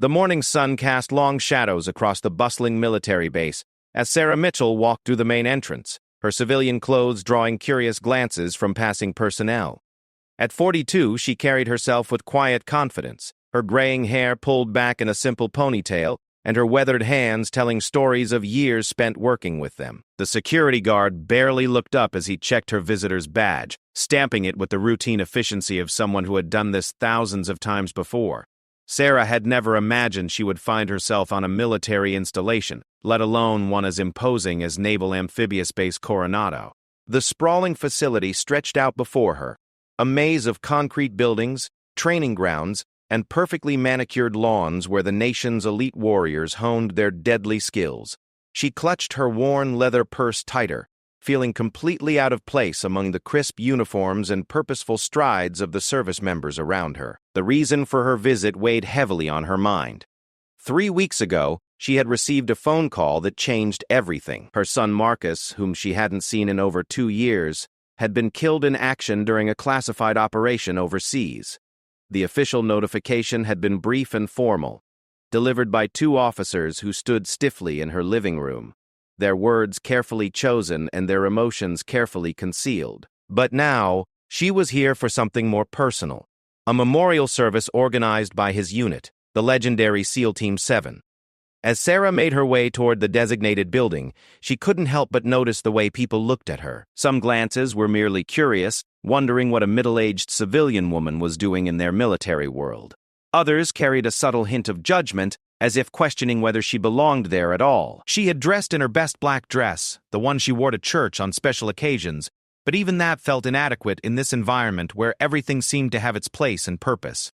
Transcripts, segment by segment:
The morning sun cast long shadows across the bustling military base as Sarah Mitchell walked through the main entrance, her civilian clothes drawing curious glances from passing personnel. At 42, she carried herself with quiet confidence, her graying hair pulled back in a simple ponytail, and her weathered hands telling stories of years spent working with them. The security guard barely looked up as he checked her visitor's badge, stamping it with the routine efficiency of someone who had done this thousands of times before. Sarah had never imagined she would find herself on a military installation, let alone one as imposing as Naval Amphibious Base Coronado. The sprawling facility stretched out before her, a maze of concrete buildings, training grounds, and perfectly manicured lawns where the nation's elite warriors honed their deadly skills. She clutched her worn leather purse tighter, feeling completely out of place among the crisp uniforms and purposeful strides of the service members around her. The reason for her visit weighed heavily on her mind. 3 weeks ago, she had received a phone call that changed everything. Her son Marcus, whom she hadn't seen in over 2 years, had been killed in action during a classified operation overseas. The official notification had been brief and formal, delivered by 2 officers who stood stiffly in her living room, their words carefully chosen and their emotions carefully concealed. But now, she was here for something more personal, a memorial service organized by his unit, the legendary SEAL Team 7. As Sarah made her way toward the designated building, she couldn't help but notice the way people looked at her. Some glances were merely curious, wondering what a middle-aged civilian woman was doing in their military world. Others carried a subtle hint of judgment, as if questioning whether she belonged there at all. She had dressed in her best black dress, the one she wore to church on special occasions, but even that felt inadequate in this environment where everything seemed to have its place and purpose.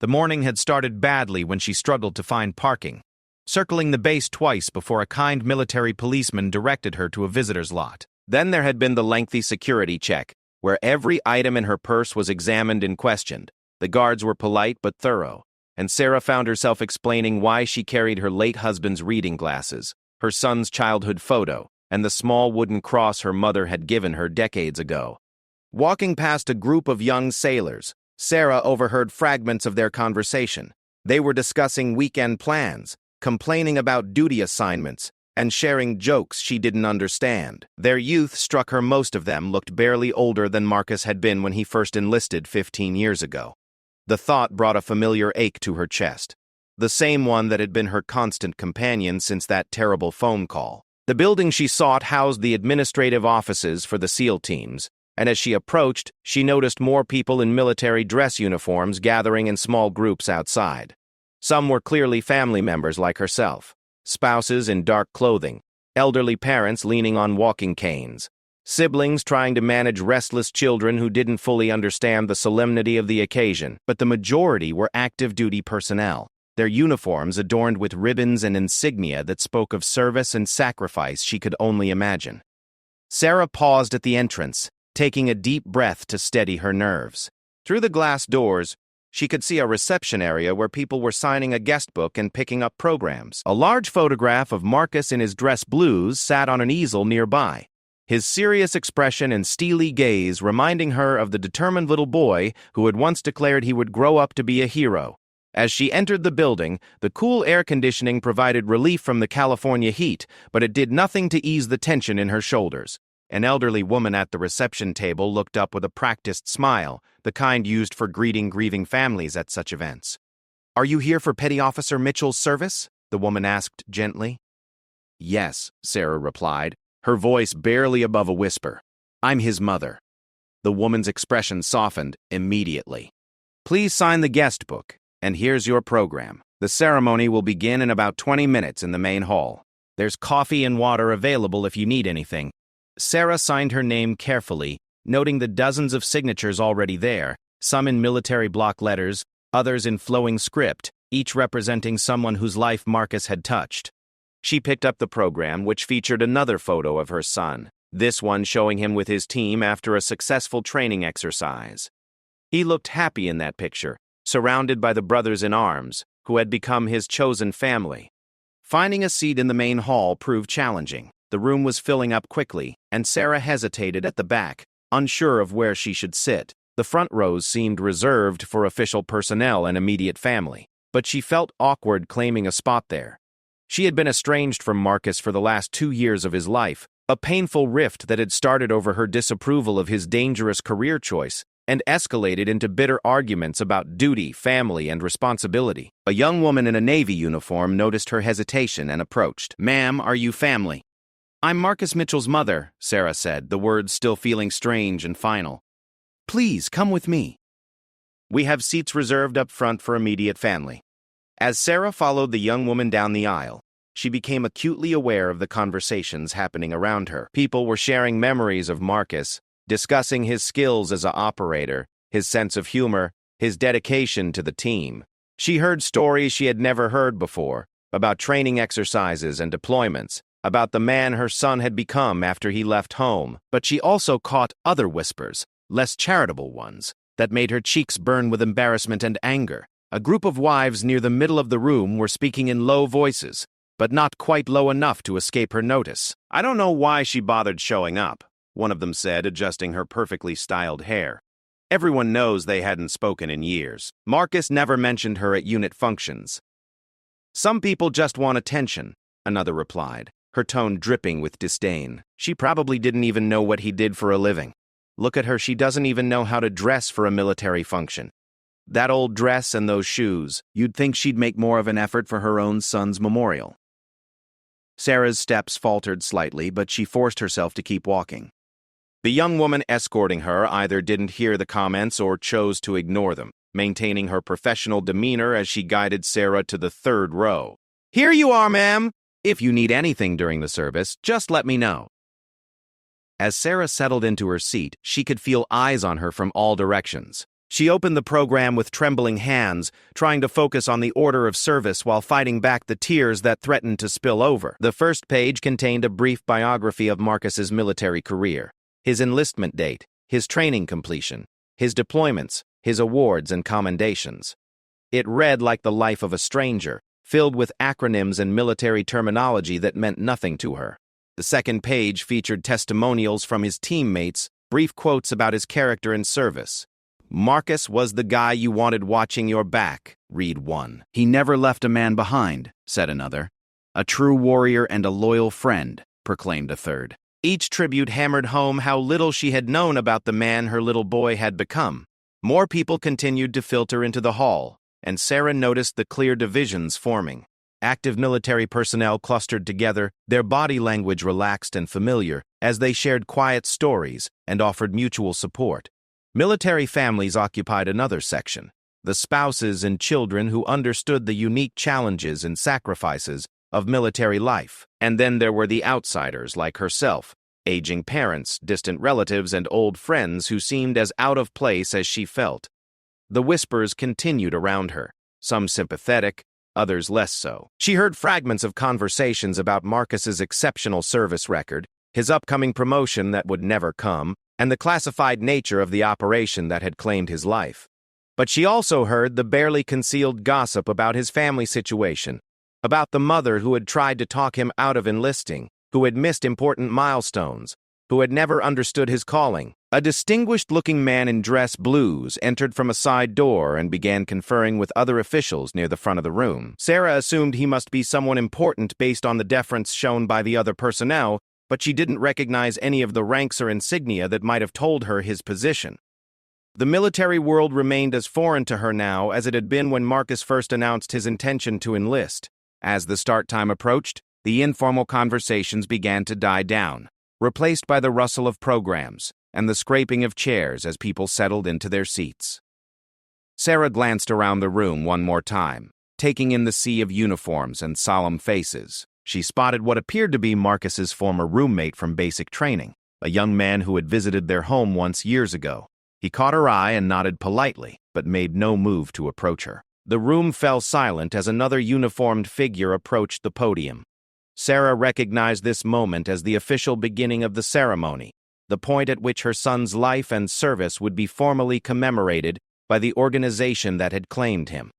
The morning had started badly when she struggled to find parking, circling the base twice before a kind military policeman directed her to a visitor's lot. Then there had been the lengthy security check, where every item in her purse was examined and questioned. The guards were polite but thorough, and Sarah found herself explaining why she carried her late husband's reading glasses, her son's childhood photo, and the small wooden cross her mother had given her decades ago. Walking past a group of young sailors, Sarah overheard fragments of their conversation. They were discussing weekend plans, complaining about duty assignments, and sharing jokes she didn't understand. Their youth struck her. Most of them looked barely older than Marcus had been when he first enlisted 15 years ago. The thought brought a familiar ache to her chest, the same one that had been her constant companion since that terrible phone call. The building she sought housed the administrative offices for the SEAL teams, and as she approached, she noticed more people in military dress uniforms gathering in small groups outside. Some were clearly family members like herself, spouses in dark clothing, elderly parents leaning on walking canes, siblings trying to manage restless children who didn't fully understand the solemnity of the occasion, but the majority were active duty personnel, their uniforms adorned with ribbons and insignia that spoke of service and sacrifice she could only imagine. Sarah paused at the entrance, taking a deep breath to steady her nerves. Through the glass doors, she could see a reception area where people were signing a guest book and picking up programs. A large photograph of Marcus in his dress blues sat on an easel nearby, his serious expression and steely gaze reminding her of the determined little boy who had once declared he would grow up to be a hero. As she entered the building, the cool air conditioning provided relief from the California heat, but it did nothing to ease the tension in her shoulders. An elderly woman at the reception table looked up with a practiced smile, the kind used for greeting grieving families at such events. "Are you here for Petty Officer Mitchell's service?" the woman asked gently. "Yes," Sarah replied, her voice barely above a whisper. "I'm his mother." The woman's expression softened immediately. "Please sign the guest book, and here's your program. The ceremony will begin in about 20 minutes in the main hall. There's coffee and water available if you need anything." Sarah signed her name carefully, noting the dozens of signatures already there, some in military block letters, others in flowing script, each representing someone whose life Marcus had touched. She picked up the program, which featured another photo of her son, this one showing him with his team after a successful training exercise. He looked happy in that picture, surrounded by the brothers in arms, who had become his chosen family. Finding a seat in the main hall proved challenging. The room was filling up quickly, and Sarah hesitated at the back, unsure of where she should sit. The front rows seemed reserved for official personnel and immediate family. but she felt awkward claiming a spot there. She had been estranged from Marcus for the last 2 years of his life, a painful rift that had started over her disapproval of his dangerous career choice and escalated into bitter arguments about duty, family, and responsibility. A young woman in a Navy uniform noticed her hesitation and approached. "Ma'am, are you family?" "I'm Marcus Mitchell's mother," Sarah said, the words still feeling strange and final. "Please, come with me. We have seats reserved up front for immediate family." As Sarah followed the young woman down the aisle, she became acutely aware of the conversations happening around her. People were sharing memories of Marcus, discussing his skills as an operator, his sense of humor, his dedication to the team. She heard stories she had never heard before, about training exercises and deployments, about the man her son had become after he left home, but she also caught other whispers, less charitable ones, that made her cheeks burn with embarrassment and anger. A group of wives near the middle of the room were speaking in low voices, but not quite low enough to escape her notice. "I don't know why she bothered showing up," one of them said, adjusting her perfectly styled hair. Everyone knows they hadn't spoken in years. Marcus never mentioned her at unit functions. "Some people just want attention," another replied, her tone dripping with disdain. "She probably didn't even know what he did for a living. Look at her, she doesn't even know how to dress for a military function. That old dress and those shoes, you'd think she'd make more of an effort for her own son's memorial." Sarah's steps faltered slightly, but she forced herself to keep walking. The young woman escorting her either didn't hear the comments or chose to ignore them, maintaining her professional demeanor as she guided Sarah to the third row. "Here you are, ma'am. If you need anything during the service, just let me know." As Sarah settled into her seat, she could feel eyes on her from all directions. She opened the program with trembling hands, trying to focus on the order of service while fighting back the tears that threatened to spill over. The first page contained a brief biography of Marcus's military career, his enlistment date, his training completion, his deployments, his awards and commendations. It read like the life of a stranger, filled with acronyms and military terminology that meant nothing to her. The second page featured testimonials from his teammates, brief quotes about his character and service. "Marcus was the guy you wanted watching your back," read one. "He never left a man behind," said another. "A true warrior and a loyal friend," proclaimed a third. Each tribute hammered home how little she had known about the man her little boy had become. More people continued to filter into the hall, and Sarah noticed the clear divisions forming. Active military personnel clustered together, their body language relaxed and familiar, as they shared quiet stories and offered mutual support. Military families occupied another section, the spouses and children who understood the unique challenges and sacrifices of military life. And then there were the outsiders like herself, aging parents, distant relatives, and old friends who seemed as out of place as she felt. The whispers continued around her, some sympathetic, others less so. She heard fragments of conversations about Marcus's exceptional service record, his upcoming promotion that would never come, and the classified nature of the operation that had claimed his life. But she also heard the barely concealed gossip about his family situation, about the mother who had tried to talk him out of enlisting, who had missed important milestones, who had never understood his calling. A distinguished-looking man in dress blues entered from a side door and began conferring with other officials near the front of the room. Sarah assumed he must be someone important based on the deference shown by the other personnel, but she didn't recognize any of the ranks or insignia that might have told her his position. The military world remained as foreign to her now as it had been when Marcus first announced his intention to enlist. As the start time approached, the informal conversations began to die down, replaced by the rustle of programs and the scraping of chairs as people settled into their seats. Sarah glanced around the room one more time, taking in the sea of uniforms and solemn faces. She spotted what appeared to be Marcus's former roommate from basic training, a young man who had visited their home once years ago. He caught her eye and nodded politely, but made no move to approach her. The room fell silent as another uniformed figure approached the podium. Sarah recognized this moment as the official beginning of the ceremony, the point at which her son's life and service would be formally commemorated by the organization that had claimed him.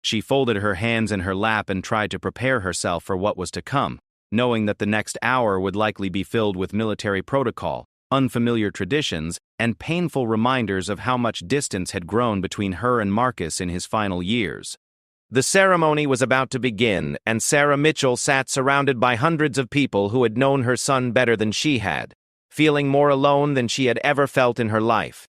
She folded her hands in her lap and tried to prepare herself for what was to come, knowing that the next hour would likely be filled with military protocol, unfamiliar traditions, and painful reminders of how much distance had grown between her and Marcus in his final years. The ceremony was about to begin, and Sarah Mitchell sat surrounded by hundreds of people who had known her son better than she had, feeling more alone than she had ever felt in her life.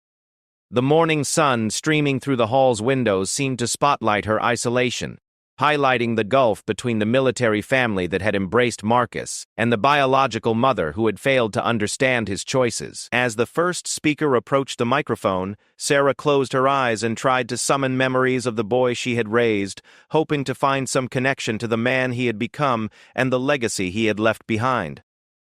The morning sun streaming through the hall's windows seemed to spotlight her isolation, highlighting the gulf between the military family that had embraced Marcus and the biological mother who had failed to understand his choices. As the first speaker approached the microphone, Sarah closed her eyes and tried to summon memories of the boy she had raised, hoping to find some connection to the man he had become and the legacy he had left behind.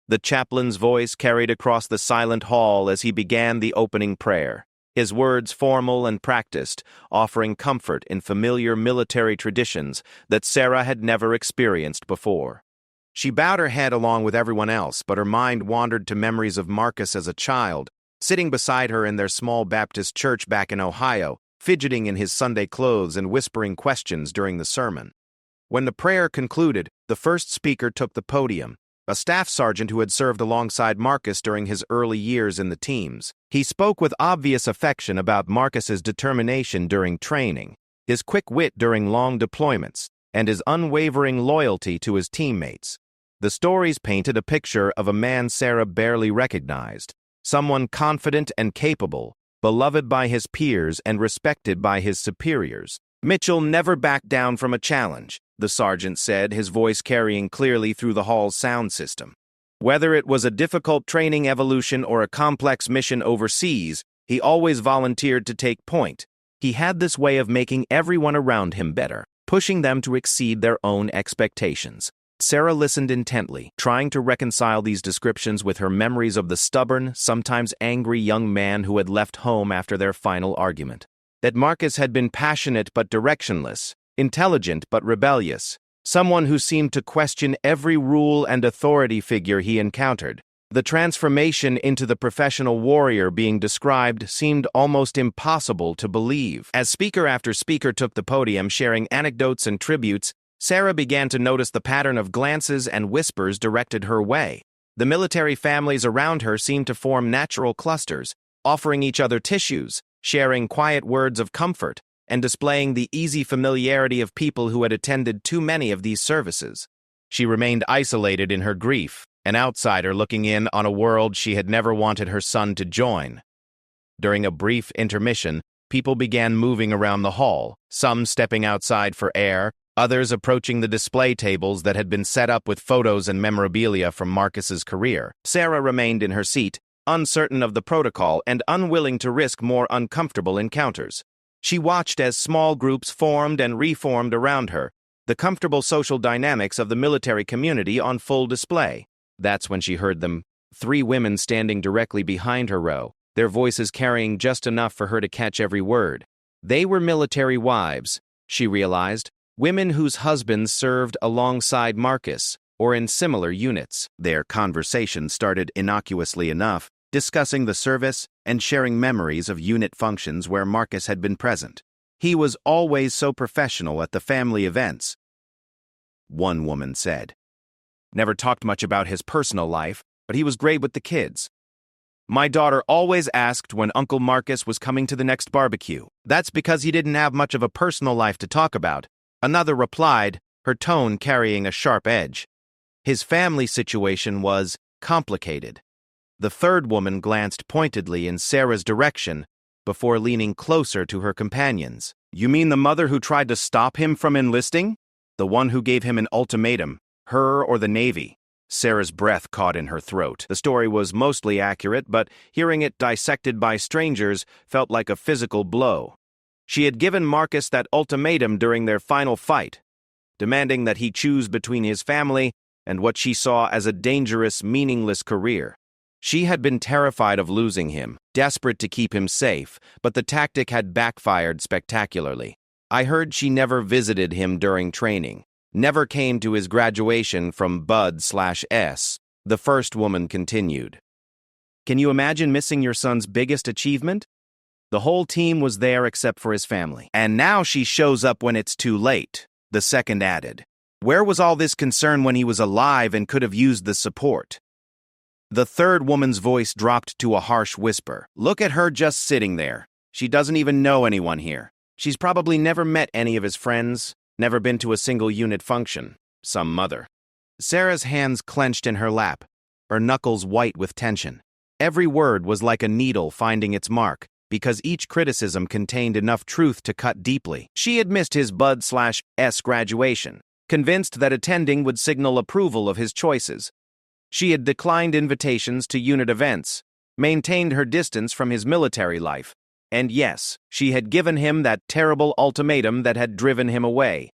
The chaplain's voice carried across the silent hall as he began the opening prayer, his words formal and practiced, offering comfort in familiar military traditions that Sarah had never experienced before. She bowed her head along with everyone else, but her mind wandered to memories of Marcus as a child, sitting beside her in their small Baptist church back in Ohio, fidgeting in his Sunday clothes and whispering questions during the sermon. When the prayer concluded, the first speaker took the podium, a staff sergeant who had served alongside Marcus during his early years in the teams. He spoke with obvious affection about Marcus's determination during training, his quick wit during long deployments, and his unwavering loyalty to his teammates. The stories painted a picture of a man Sarah barely recognized, someone confident and capable, beloved by his peers and respected by his superiors. Mitchell never backed down from a challenge, the sergeant said, his voice carrying clearly through the hall's sound system. Whether it was a difficult training evolution or a complex mission overseas, he always volunteered to take point. He had this way of making everyone around him better, pushing them to exceed their own expectations. Sarah listened intently, trying to reconcile these descriptions with her memories of the stubborn, sometimes angry young man who had left home after their final argument. That Marcus had been passionate but directionless, intelligent but rebellious, someone who seemed to question every rule and authority figure he encountered. The transformation into the professional warrior being described seemed almost impossible to believe. As speaker after speaker took the podium sharing anecdotes and tributes, Sarah began to notice the pattern of glances and whispers directed her way. The military families around her seemed to form natural clusters, offering each other tissues, sharing quiet words of comfort, and displaying the easy familiarity of people who had attended too many of these services. She remained isolated in her grief, an outsider looking in on a world she had never wanted her son to join. During a brief intermission, people began moving around the hall, some stepping outside for air, others approaching the display tables that had been set up with photos and memorabilia from Marcus's career. Sarah remained in her seat, uncertain of the protocol and unwilling to risk more uncomfortable encounters. She watched as small groups formed and reformed around her, the comfortable social dynamics of the military community on full display. That's when she heard them, 3 women standing directly behind her row, their voices carrying just enough for her to catch every word. They were military wives, she realized, women whose husbands served alongside Marcus or in similar units. Their conversation started innocuously enough, discussing the service and sharing memories of unit functions where Marcus had been present. He was always so professional at the family events, one woman said. Never talked much about his personal life, but he was great with the kids. My daughter always asked when Uncle Marcus was coming to the next barbecue. That's because he didn't have much of a personal life to talk about. Another replied, her tone carrying a sharp edge. His family situation was complicated. The third woman glanced pointedly in Sarah's direction before leaning closer to her companions. You mean the mother who tried to stop him from enlisting? The one who gave him an ultimatum, her or the Navy? Sarah's breath caught in her throat. The story was mostly accurate, but hearing it dissected by strangers felt like a physical blow. She had given Marcus that ultimatum during their final fight, demanding that he choose between his family and what she saw as a dangerous, meaningless career. She had been terrified of losing him, desperate to keep him safe, but the tactic had backfired spectacularly. I heard she never visited him during training, never came to his graduation from Bud/S, the first woman continued. Can you imagine missing your son's biggest achievement? The whole team was there except for his family. And now she shows up when it's too late, the second added. Where was all this concern when he was alive and could have used the support? The third woman's voice dropped to a harsh whisper. Look at her just sitting there. She doesn't even know anyone here. She's probably never met any of his friends, Never been to a single unit function. Some mother. Sarah's hands clenched in her lap, her knuckles white with tension. Every word was like a needle finding its mark, because each criticism contained enough truth to cut deeply. She had missed his Bud/S graduation, convinced that attending would signal approval of his choices. She had declined invitations to unit events, maintained her distance from his military life, and yes, she had given him that terrible ultimatum that had driven him away.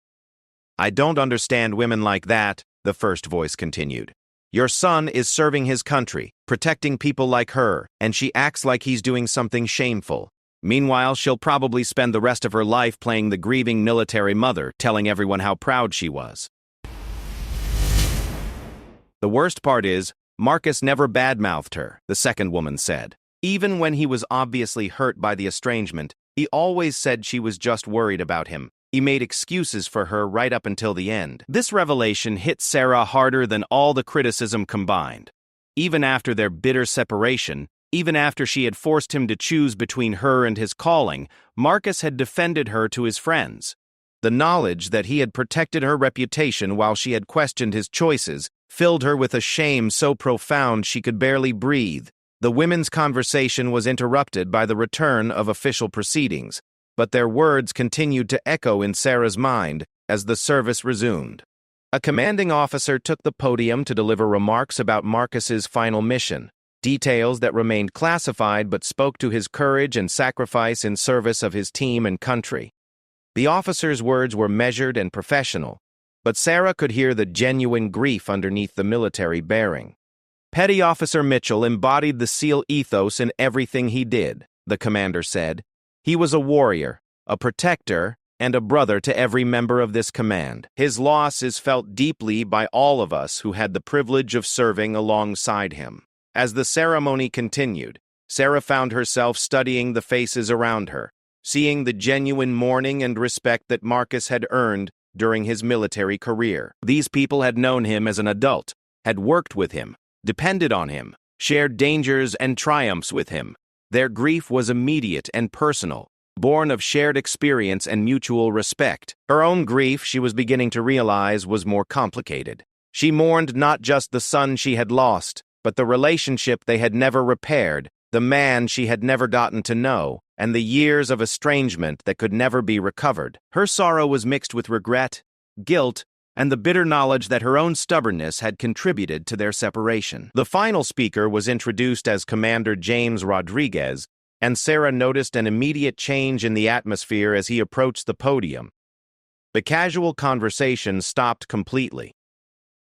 "I don't understand women like that," the first voice continued. "Your son is serving his country, protecting people like her, and she acts like he's doing something shameful. Meanwhile, she'll probably spend the rest of her life playing the grieving military mother, telling everyone how proud she was." "The worst part is, Marcus never badmouthed her," the second woman said. "Even when he was obviously hurt by the estrangement, he always said she was just worried about him. He made excuses for her right up until the end." This revelation hit Sarah harder than all the criticism combined. Even after their bitter separation, even after she had forced him to choose between her and his calling, Marcus had defended her to his friends. The knowledge that he had protected her reputation while she had questioned his choices filled her with a shame so profound she could barely breathe. The women's conversation was interrupted by the return of official proceedings, but their words continued to echo in Sarah's mind as the service resumed. A commanding officer took the podium to deliver remarks about Marcus's final mission, details that remained classified but spoke to his courage and sacrifice in service of his team and country. The officer's words were measured and professional, but Sarah could hear the genuine grief underneath the military bearing. "Petty Officer Mitchell embodied the SEAL ethos in everything he did," the commander said. "He was a warrior, a protector, and a brother to every member of this command. His loss is felt deeply by all of us who had the privilege of serving alongside him." As the ceremony continued, Sarah found herself studying the faces around her, seeing the genuine mourning and respect that Marcus had earned during his military career. These people had known him as an adult, had worked with him, depended on him, shared dangers and triumphs with him. Their grief was immediate and personal, born of shared experience and mutual respect. Her own grief, she was beginning to realize, was more complicated. She mourned not just the son she had lost, but the relationship they had never repaired, the man she had never gotten to know, and the years of estrangement that could never be recovered. Her sorrow was mixed with regret, guilt, and the bitter knowledge that her own stubbornness had contributed to their separation. The final speaker was introduced as Commander James Rodriguez, and Sarah noticed an immediate change in the atmosphere as he approached the podium. The casual conversation stopped completely,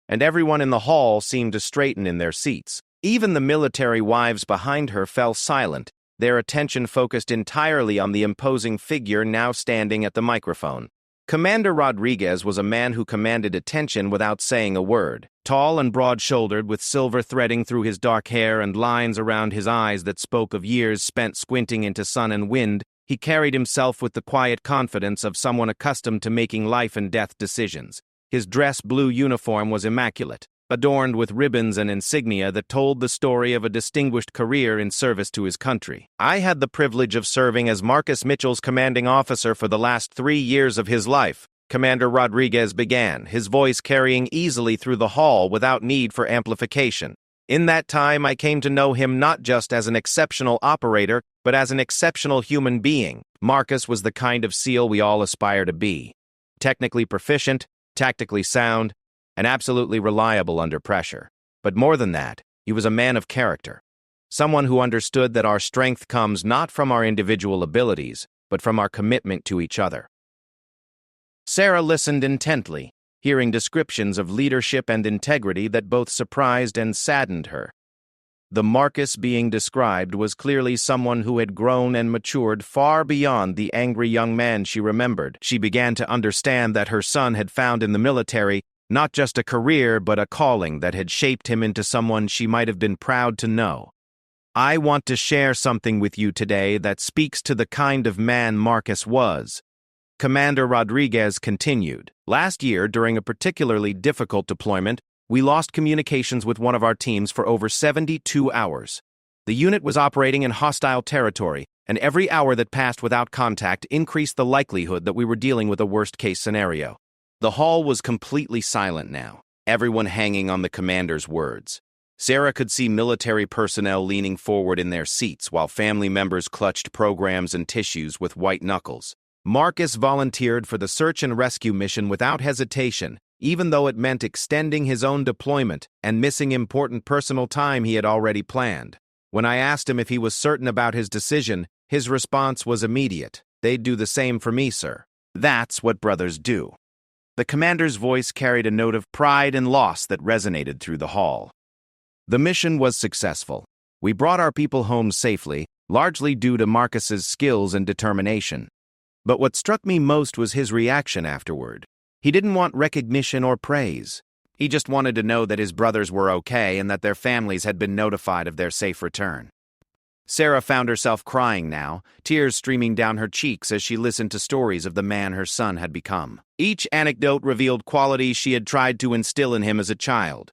and everyone in the hall seemed to straighten in their seats. Even the military wives behind her fell silent, their attention focused entirely on the imposing figure now standing at the microphone. Commander Rodriguez was a man who commanded attention without saying a word. Tall and broad-shouldered, with silver threading through his dark hair and lines around his eyes that spoke of years spent squinting into sun and wind, he carried himself with the quiet confidence of someone accustomed to making life-and-death decisions. His dress blue uniform was immaculate, adorned with ribbons and insignia that told the story of a distinguished career in service to his country. "I had the privilege of serving as Marcus Mitchell's commanding officer for the last 3 years of his life," Commander Rodriguez began, his voice carrying easily through the hall without need for amplification. "In that time, I came to know him not just as an exceptional operator, but as an exceptional human being. Marcus was the kind of SEAL we all aspire to be. Technically proficient, tactically sound, and absolutely reliable under pressure. But more than that, he was a man of character. Someone who understood that our strength comes not from our individual abilities, but from our commitment to each other." Sarah listened intently, hearing descriptions of leadership and integrity that both surprised and saddened her. The Marcus being described was clearly someone who had grown and matured far beyond the angry young man she remembered. She began to understand that her son had found in the military not just a career, but a calling that had shaped him into someone she might have been proud to know. "I want to share something with you today that speaks to the kind of man Marcus was," Commander Rodriguez continued. "Last year, during a particularly difficult deployment, we lost communications with one of our teams for over 72 hours. The unit was operating in hostile territory, and every hour that passed without contact increased the likelihood that we were dealing with a worst-case scenario. The hall was completely silent now, everyone hanging on the commander's words. Sarah could see military personnel leaning forward in their seats while family members clutched programs and tissues with white knuckles. Marcus volunteered for the search and rescue mission without hesitation, even though it meant extending his own deployment and missing important personal time he had already planned. When I asked him if he was certain about his decision, his response was immediate. "They'd do the same for me, sir. That's what brothers do." The commander's voice carried a note of pride and loss that resonated through the hall. The mission was successful. We brought our people home safely, largely due to Marcus's skills and determination. But what struck me most was his reaction afterward. He didn't want recognition or praise. He just wanted to know that his brothers were okay and that their families had been notified of their safe return. Sarah found herself crying now, tears streaming down her cheeks as she listened to stories of the man her son had become. Each anecdote revealed qualities she had tried to instill in him as a child.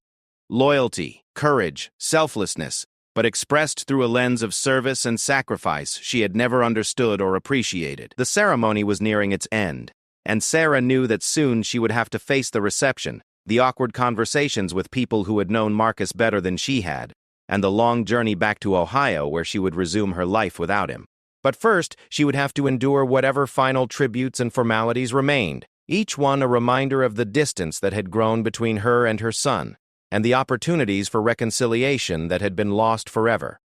Loyalty, courage, selflessness, but expressed through a lens of service and sacrifice she had never understood or appreciated. The ceremony was nearing its end, and Sarah knew that soon she would have to face the reception, the awkward conversations with people who had known Marcus better than she had, and the long journey back to Ohio where she would resume her life without him. But first, she would have to endure whatever final tributes and formalities remained, each one a reminder of the distance that had grown between her and her son, and the opportunities for reconciliation that had been lost forever.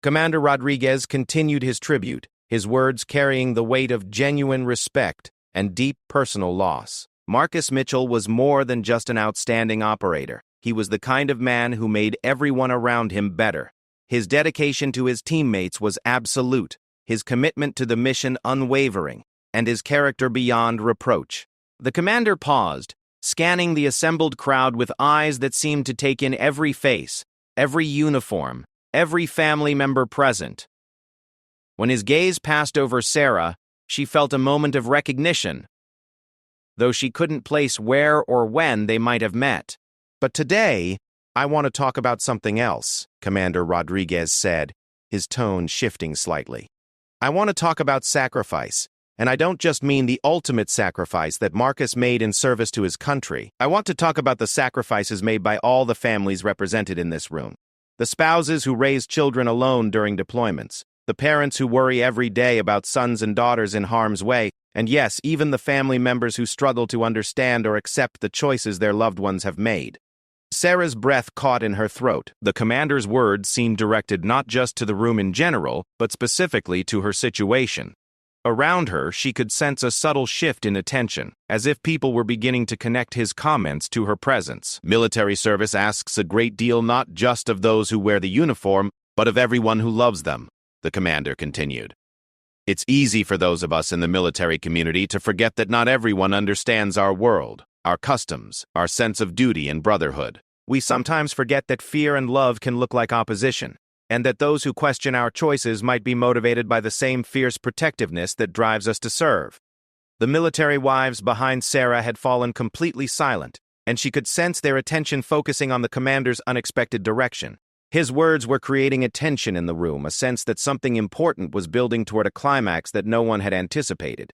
Commander Rodriguez continued his tribute, his words carrying the weight of genuine respect and deep personal loss. Marcus Mitchell was more than just an outstanding operator. He was the kind of man who made everyone around him better. His dedication to his teammates was absolute, his commitment to the mission unwavering, and his character beyond reproach. The commander paused, scanning the assembled crowd with eyes that seemed to take in every face, every uniform, every family member present. When his gaze passed over Sarah, she felt a moment of recognition, though she couldn't place where or when they might have met. "But today, I want to talk about something else," Commander Rodriguez said, his tone shifting slightly. "I want to talk about sacrifice. And I don't just mean the ultimate sacrifice that Marcus made in service to his country. I want to talk about the sacrifices made by all the families represented in this room. The spouses who raise children alone during deployments, the parents who worry every day about sons and daughters in harm's way, and yes, even the family members who struggle to understand or accept the choices their loved ones have made." Sarah's breath caught in her throat. The commander's words seemed directed not just to the room in general, but specifically to her situation. Around her, she could sense a subtle shift in attention, as if people were beginning to connect his comments to her presence. "Military service asks a great deal not just of those who wear the uniform, but of everyone who loves them," the commander continued. "It's easy for those of us in the military community to forget that not everyone understands our world, our customs, our sense of duty and brotherhood. We sometimes forget that fear and love can look like opposition, and that those who question our choices might be motivated by the same fierce protectiveness that drives us to serve." The military wives behind Sarah had fallen completely silent, and she could sense their attention focusing on the commander's unexpected direction. His words were creating a tension in the room, a sense that something important was building toward a climax that no one had anticipated.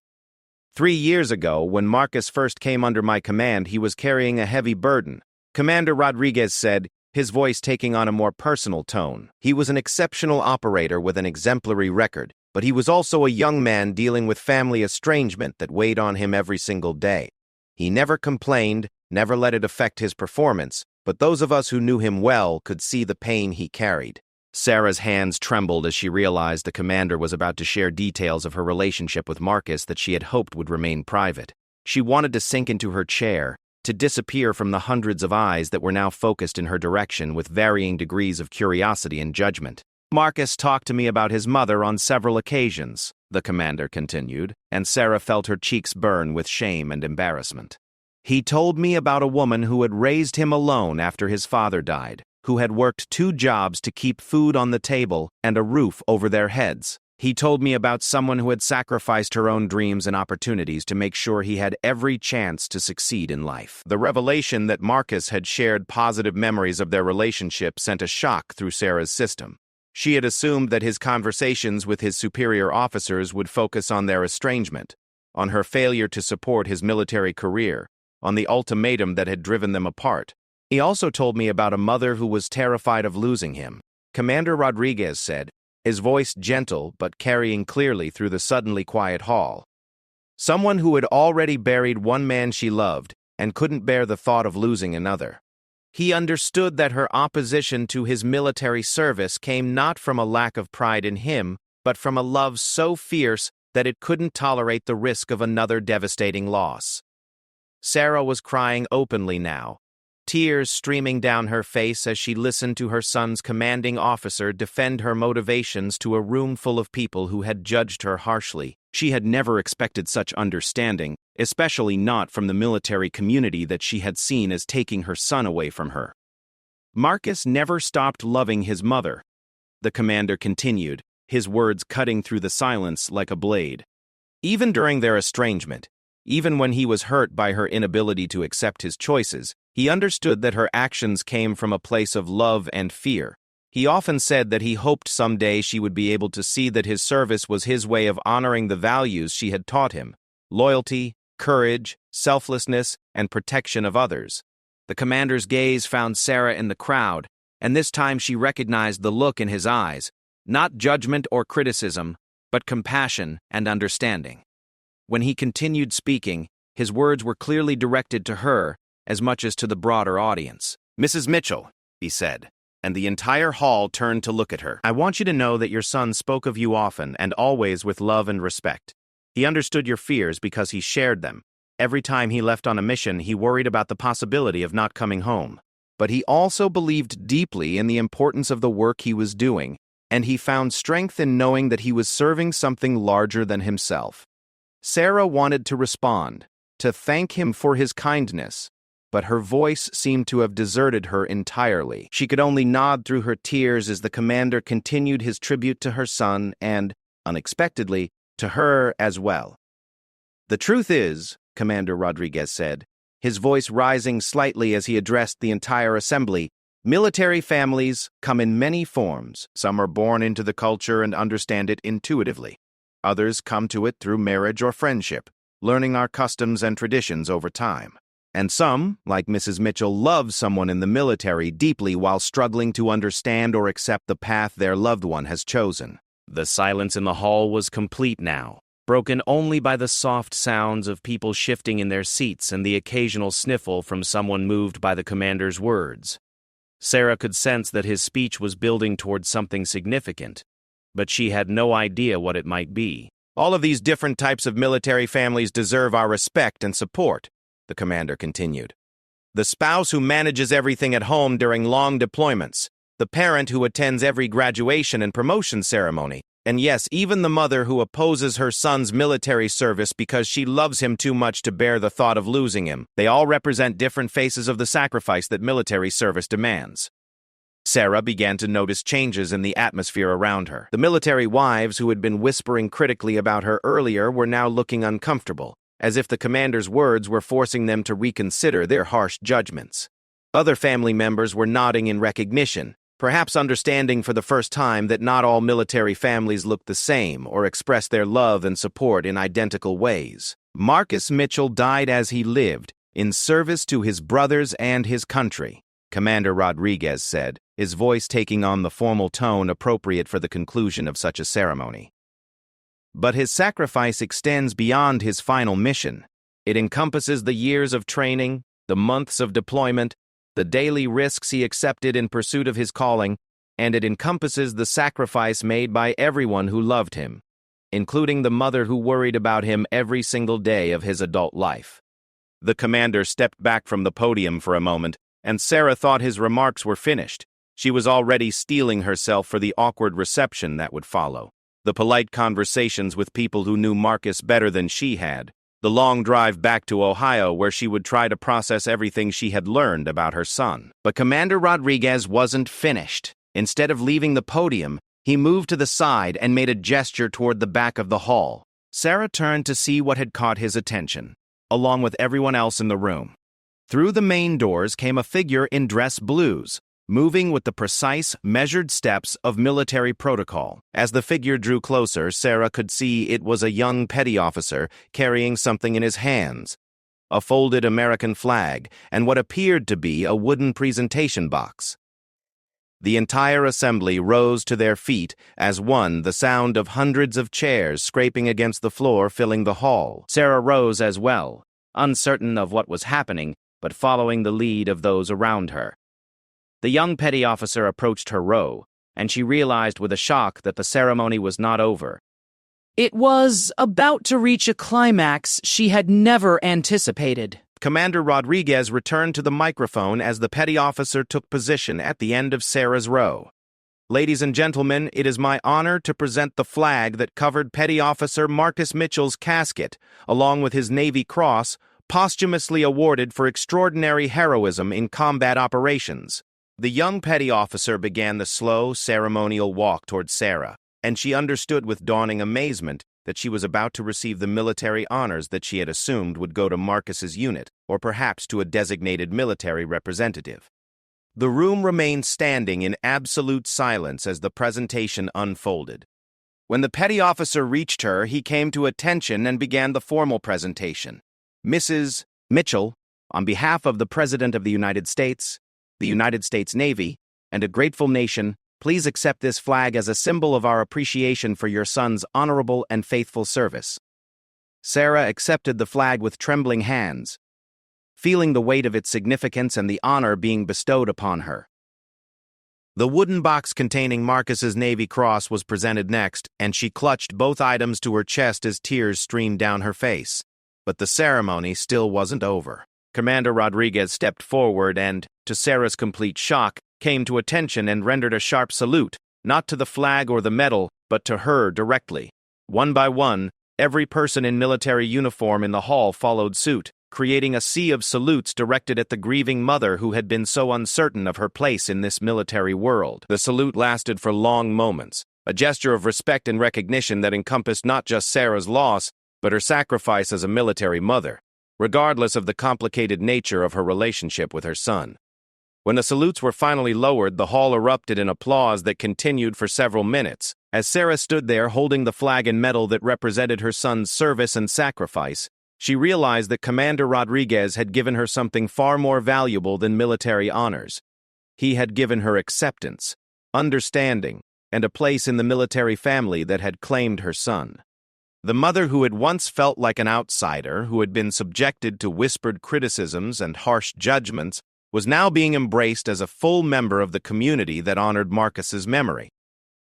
3 years ago, when Marcus first came under my command, he was carrying a heavy burden, Commander Rodriguez said, his voice taking on a more personal tone. He was an exceptional operator with an exemplary record, but he was also a young man dealing with family estrangement that weighed on him every single day. He never complained, never let it affect his performance, but those of us who knew him well could see the pain he carried. Sarah's hands trembled as she realized the commander was about to share details of her relationship with Marcus that she had hoped would remain private. She wanted to sink into her chair, to disappear from the hundreds of eyes that were now focused in her direction with varying degrees of curiosity and judgment. "Marcus talked to me about his mother on several occasions," the commander continued, and Sarah felt her cheeks burn with shame and embarrassment. "He told me about a woman who had raised him alone after his father died, who had worked 2 jobs to keep food on the table and a roof over their heads. He told me about someone who had sacrificed her own dreams and opportunities to make sure he had every chance to succeed in life." The revelation that Marcus had shared positive memories of their relationship sent a shock through Sarah's system. She had assumed that his conversations with his superior officers would focus on their estrangement, on her failure to support his military career, on the ultimatum that had driven them apart. He also told me about a mother who was terrified of losing him, Commander Rodriguez said, his voice gentle but carrying clearly through the suddenly quiet hall. Someone who had already buried one man she loved and couldn't bear the thought of losing another. He understood that her opposition to his military service came not from a lack of pride in him, but from a love so fierce that it couldn't tolerate the risk of another devastating loss. Sarah was crying openly now, tears streaming down her face as she listened to her son's commanding officer defend her motivations to a room full of people who had judged her harshly. She had never expected such understanding, especially not from the military community that she had seen as taking her son away from her. Marcus never stopped loving his mother, the commander continued, his words cutting through the silence like a blade. Even during their estrangement, even when he was hurt by her inability to accept his choices, he understood that her actions came from a place of love and fear. He often said that he hoped someday she would be able to see that his service was his way of honoring the values she had taught him: loyalty, courage, selflessness, and protection of others. The commander's gaze found Sarah in the crowd, and this time she recognized the look in his eyes, not judgment or criticism, but compassion and understanding. When he continued speaking, his words were clearly directed to her as much as to the broader audience. "Mrs. Mitchell," he said, and the entire hall turned to look at her. "I want you to know that your son spoke of you often and always with love and respect. He understood your fears because he shared them. Every time he left on a mission, he worried about the possibility of not coming home. But he also believed deeply in the importance of the work he was doing, and he found strength in knowing that he was serving something larger than himself." Sarah wanted to respond, to thank him for his kindness, but her voice seemed to have deserted her entirely. She could only nod through her tears as the commander continued his tribute to her son and, unexpectedly, to her as well. "The truth is," Commander Rodriguez said, his voice rising slightly as he addressed the entire assembly, "military families come in many forms. Some are born into the culture and understand it intuitively. Others come to it through marriage or friendship, learning our customs and traditions over time. And some, like Mrs. Mitchell, love someone in the military deeply while struggling to understand or accept the path their loved one has chosen." The silence in the hall was complete now, broken only by the soft sounds of people shifting in their seats and the occasional sniffle from someone moved by the commander's words. Sarah could sense that his speech was building towards something significant, but she had no idea what it might be. "All of these different types of military families deserve our respect and support," the commander continued. "The spouse who manages everything at home during long deployments, the parent who attends every graduation and promotion ceremony, and yes, even the mother who opposes her son's military service because she loves him too much to bear the thought of losing him. They all represent different faces of the sacrifice that military service demands." Sarah began to notice changes in the atmosphere around her. The military wives who had been whispering critically about her earlier were now looking uncomfortable, as if the commander's words were forcing them to reconsider their harsh judgments. Other family members were nodding in recognition, perhaps understanding for the first time that not all military families looked the same or expressed their love and support in identical ways. Marcus Mitchell died as he lived, in service to his brothers and his country, Commander Rodriguez said, his voice taking on the formal tone appropriate for the conclusion of such a ceremony. But his sacrifice extends beyond his final mission. It encompasses the years of training, the months of deployment, the daily risks he accepted in pursuit of his calling, and it encompasses the sacrifice made by everyone who loved him, including the mother who worried about him every single day of his adult life. The commander stepped back from the podium for a moment, and Sarah thought his remarks were finished. She was already steeling herself for the awkward reception that would follow. The polite conversations with people who knew Marcus better than she had. The long drive back to Ohio where she would try to process everything she had learned about her son. But Commander Rodriguez wasn't finished. Instead of leaving the podium, he moved to the side and made a gesture toward the back of the hall. Sarah turned to see what had caught his attention, along with everyone else in the room. Through the main doors came a figure in dress blues, moving with the precise, measured steps of military protocol. As the figure drew closer, Sarah could see it was a young petty officer carrying something in his hands. a folded American flag, and what appeared to be a wooden presentation box. The entire assembly rose to their feet as one, the sound of hundreds of chairs scraping against the floor filling the hall. Sarah rose as well, uncertain of what was happening, but following the lead of those around her. The young petty officer approached her row, and she realized with a shock that the ceremony was not over. It was about to reach a climax she had never anticipated. Commander Rodriguez returned to the microphone as the petty officer took position at the end of Sarah's row. Ladies and gentlemen, it is my honor to present the flag that covered Petty Officer Marcus Mitchell's casket, along with his Navy Cross, posthumously awarded for extraordinary heroism in combat operations. The young petty officer began the slow, ceremonial walk toward Sarah, and she understood with dawning amazement that she was about to receive the military honors that she had assumed would go to Marcus's unit, or perhaps to a designated military representative. The room remained standing in absolute silence as the presentation unfolded. When the petty officer reached her, he came to attention and began the formal presentation. Mrs. Mitchell, on behalf of the President of the United States Navy, and a grateful nation, please accept this flag as a symbol of our appreciation for your son's honorable and faithful service. Sarah accepted the flag with trembling hands, feeling the weight of its significance and the honor being bestowed upon her. The wooden box containing Marcus's Navy Cross was presented next, and she clutched both items to her chest as tears streamed down her face. But the ceremony still wasn't over. Commander Rodriguez stepped forward and, to Sarah's complete shock, came to attention and rendered a sharp salute, not to the flag or the medal, but to her directly. One by one, every person in military uniform in the hall followed suit, creating a sea of salutes directed at the grieving mother who had been so uncertain of her place in this military world. The salute lasted for long moments, a gesture of respect and recognition that encompassed not just Sarah's loss, but her sacrifice as a military mother, regardless of the complicated nature of her relationship with her son. When the salutes were finally lowered, the hall erupted in applause that continued for several minutes. As Sarah stood there holding the flag and medal that represented her son's service and sacrifice, she realized that Commander Rodriguez had given her something far more valuable than military honors. He had given her acceptance, understanding, and a place in the military family that had claimed her son. The mother who had once felt like an outsider, who had been subjected to whispered criticisms and harsh judgments, was now being embraced as a full member of the community that honored Marcus's memory.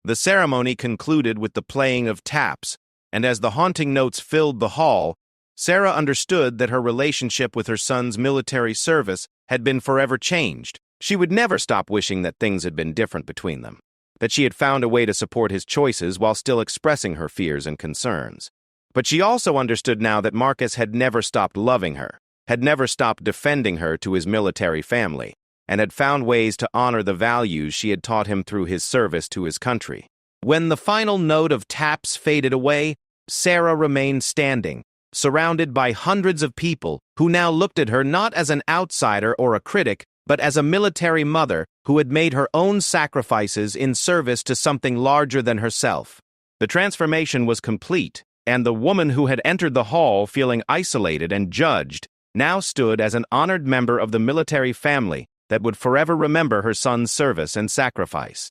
The ceremony concluded with the playing of taps, and as the haunting notes filled the hall, Sarah understood that her relationship with her son's military service had been forever changed. She would never stop wishing that things had been different between them, that she had found a way to support his choices while still expressing her fears and concerns. But she also understood now that Marcus had never stopped loving her, had never stopped defending her to his military family, and had found ways to honor the values she had taught him through his service to his country. When the final note of taps faded away, Sarah remained standing, surrounded by hundreds of people who now looked at her not as an outsider or a critic, but as a military mother who had made her own sacrifices in service to something larger than herself. The transformation was complete, and the woman who had entered the hall feeling isolated and judged now stood as an honored member of the military family that would forever remember her son's service and sacrifice.